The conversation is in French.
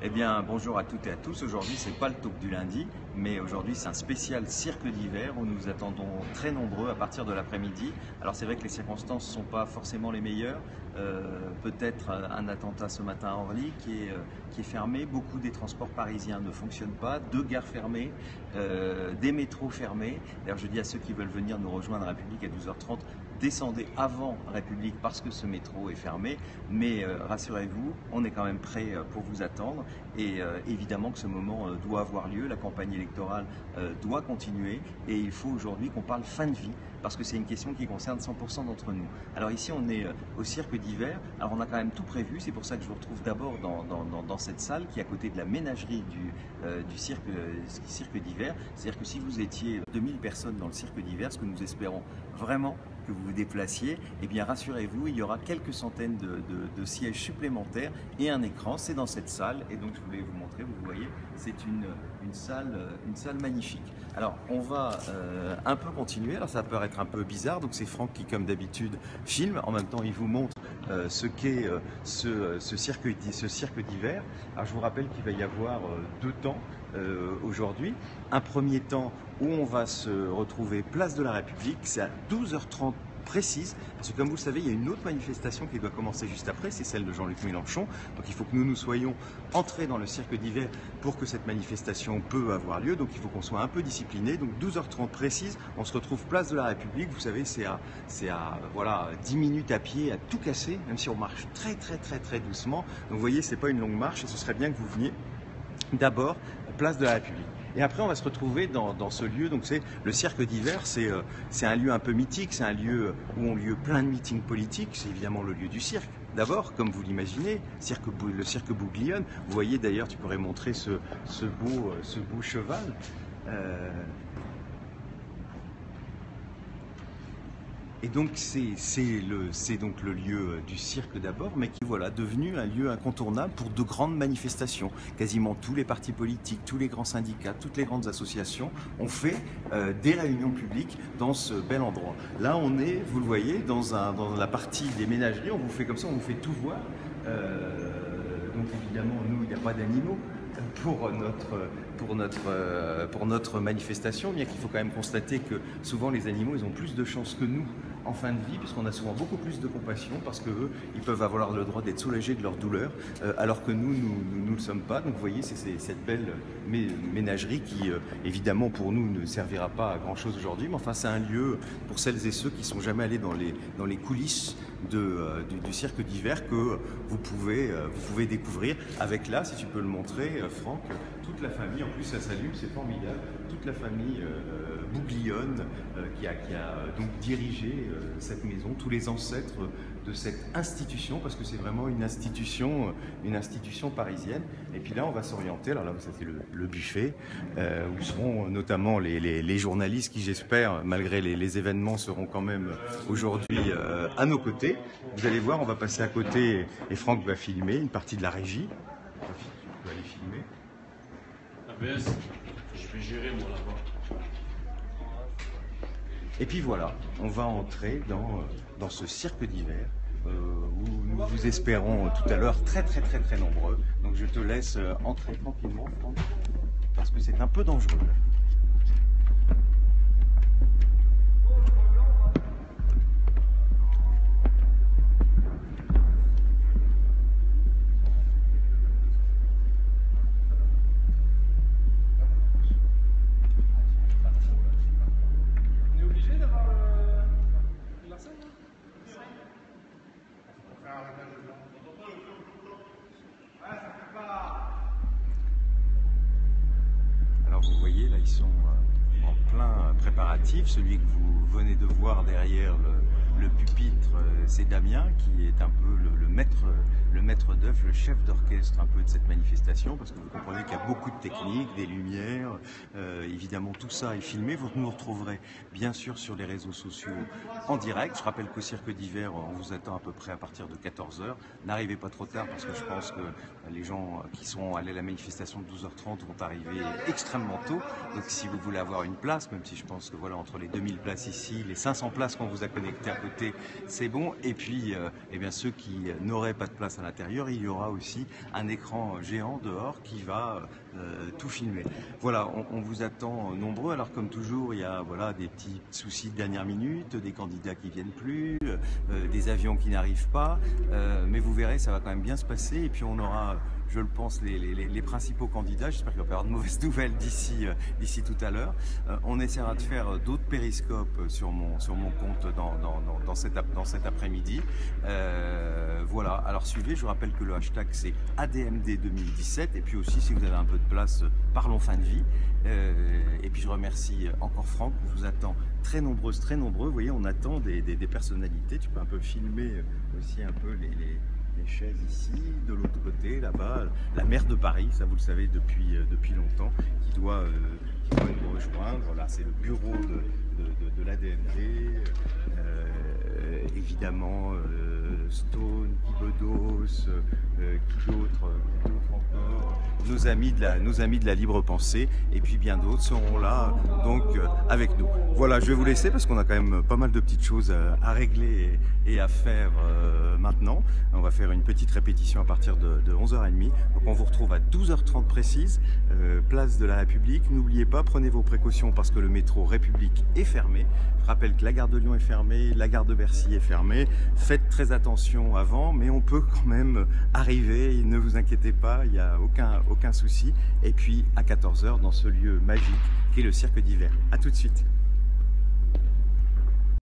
Eh bien, bonjour à toutes et à tous. Aujourd'hui, c'est pas le talk du lundi, mais aujourd'hui, c'est un spécial cirque d'hiver où nous vous attendons très nombreux à partir de l'après-midi. Alors, c'est vrai que les circonstances ne sont pas forcément les meilleures. Peut-être un attentat ce matin à Orly qui est fermé. Beaucoup des transports parisiens ne fonctionnent pas. 2 gares fermées, des métros fermés. D'ailleurs, je dis à ceux qui veulent venir nous rejoindre à République à 12h30, descendez avant République parce que ce métro est fermé, mais rassurez-vous, on est quand même prêt pour vous attendre et évidemment que ce moment doit avoir lieu, la campagne électorale doit continuer et il faut aujourd'hui qu'on parle fin de vie parce que c'est une question qui concerne 100% d'entre nous. Alors ici on est au cirque d'hiver, alors on a quand même tout prévu, c'est pour ça que je vous retrouve d'abord dans cette salle qui est à côté de la ménagerie du cirque d'hiver, c'est-à-dire que si vous étiez 2000 personnes dans le cirque d'hiver, ce que nous espérons vraiment que vous vous déplaciez, eh bien rassurez-vous, il y aura quelques centaines de sièges supplémentaires et un écran, c'est dans cette salle et donc je voulais vous montrer, vous voyez, c'est une salle magnifique. Alors on va un peu continuer, alors ça peut paraître un peu bizarre, donc c'est Franck qui comme d'habitude filme, en même temps il vous montre ce qu'est ce cirque d'hiver. Alors je vous rappelle qu'il va y avoir 2 temps aujourd'hui. Un premier temps où on va se retrouver place de la République, c'est à 12h30 précise, parce que comme vous le savez, il y a une autre manifestation qui doit commencer juste après, c'est celle de Jean-Luc Mélenchon. Donc il faut que nous soyons entrés dans le cirque d'hiver pour que cette manifestation peut avoir lieu. Donc il faut qu'on soit un peu discipliné. Donc 12h30 précise, on se retrouve place de la République. Vous savez, c'est à voilà 10 minutes à pied, à tout casser, même si on marche très doucement. Donc vous voyez, c'est pas une longue marche et ce serait bien que vous veniez d'abord place de la République. Et après, on va se retrouver dans ce lieu. Donc, c'est le cirque d'hiver. C'est un lieu un peu mythique. C'est un lieu où ont lieu plein de meetings politiques. C'est évidemment le lieu du cirque. D'abord, comme vous l'imaginez, le cirque Bouglione. Vous voyez d'ailleurs, tu pourrais montrer ce beau cheval. Et donc c'est donc le lieu du cirque d'abord, mais qui voilà devenu un lieu incontournable pour de grandes manifestations. Quasiment tous les partis politiques, tous les grands syndicats, toutes les grandes associations ont fait des réunions publiques dans ce bel endroit. Là on est, vous le voyez, dans la partie des ménageries, on vous fait comme ça, on vous fait tout voir. Donc évidemment nous il n'y a pas d'animaux pour notre manifestation, bien qu'il faut quand même constater que souvent les animaux ils ont plus de chance que nous en fin de vie, puisqu'on a souvent beaucoup plus de compassion, parce qu'eux, ils peuvent avoir le droit d'être soulagés de leur douleur, alors que nous ne le sommes pas. Donc vous voyez, c'est cette belle ménagerie qui, évidemment, pour nous, ne servira pas à grand-chose aujourd'hui, mais enfin, c'est un lieu pour celles et ceux qui ne sont jamais allés dans les coulisses du cirque d'hiver que vous pouvez découvrir avec là, si tu peux le montrer, Franck, toute la famille, en plus ça s'allume, c'est formidable, toute la famille Bouglione qui a donc dirigé cette maison, tous les ancêtres de cette institution, parce que c'est vraiment une institution parisienne. Et puis là, on va s'orienter, alors là, c'était le buffet, où seront notamment les journalistes qui, j'espère, malgré les événements, seront quand même aujourd'hui à nos côtés. Vous allez voir, on va passer à côté, et Franck va filmer une partie de la régie. Tu peux aller filmer. ABS, je vais gérer moi là-bas. Et puis voilà, on va entrer dans ce cirque d'hiver où nous vous espérons tout à l'heure très nombreux. Donc je te laisse entrer tranquillement, Franck, parce que c'est un peu dangereux. Alors vous voyez, là ils sont en plein préparatif. Celui que vous venez de voir derrière le pupitre, c'est Damien qui est un peu le maître d'œuvre, le chef d'orchestre un peu de cette manifestation, parce que vous comprenez qu'il y a beaucoup de techniques, des lumières, évidemment tout ça est filmé. Vous nous retrouverez bien sûr sur les réseaux sociaux en direct. Je rappelle qu'au cirque d'hiver, on vous attend à peu près à partir de 14h. N'arrivez pas trop tard parce que je pense que les gens qui sont allés à la manifestation de 12h30 vont arriver extrêmement tôt. Donc si vous voulez avoir une place, même si je pense que voilà, entre les 2000 places ici, les 500 places qu'on vous a connectées à côté, c'est bon. Et puis, eh bien, ceux qui n'auraient pas de place à l'intérieur. Il y aura aussi un écran géant dehors qui va tout filmer. Voilà, on vous attend nombreux. Alors comme toujours, il y a voilà, des petits soucis de dernière minute, des candidats qui viennent plus, des avions qui n'arrivent pas, mais vous verrez, ça va quand même bien se passer et puis on aura, je le pense, les principaux candidats. J'espère qu'il va y avoir de mauvaises nouvelles d'ici tout à l'heure. On essaiera de faire d'autres périscopes sur mon compte dans cet après-midi. Voilà, alors suivez, je vous rappelle que le hashtag c'est ADMD 2017 et puis aussi si vous avez un peu de place, parlons fin de vie. Et puis je remercie encore Franck, je vous attends très nombreuses, très nombreux. Vous voyez, on attend des personnalités. Tu peux un peu filmer aussi un peu les chaises ici, de l'autre côté, là-bas, la maire de Paris, ça vous le savez depuis longtemps, qui doit nous rejoindre. Là, c'est le bureau de l'ADMD, évidemment Stone, Guy Bedos, qui d'autre encore, nos amis de la libre pensée, et puis bien d'autres seront là donc avec nous. Voilà, je vais vous laisser parce qu'on a quand même pas mal de petites choses à régler et à faire maintenant. On va faire une petite répétition à partir de 11h30. Donc on vous retrouve à 12h30 précise, place de la République. N'oubliez pas, prenez vos précautions parce que le métro République est fermé. Je rappelle que la gare de Lyon est fermée, la gare de Bercy est fermée. Faites très attention avant, mais on peut quand même arriver. Ne vous inquiétez pas, il n'y a aucun souci. Et puis à 14h dans ce lieu magique qui est le cirque d'hiver. A tout de suite.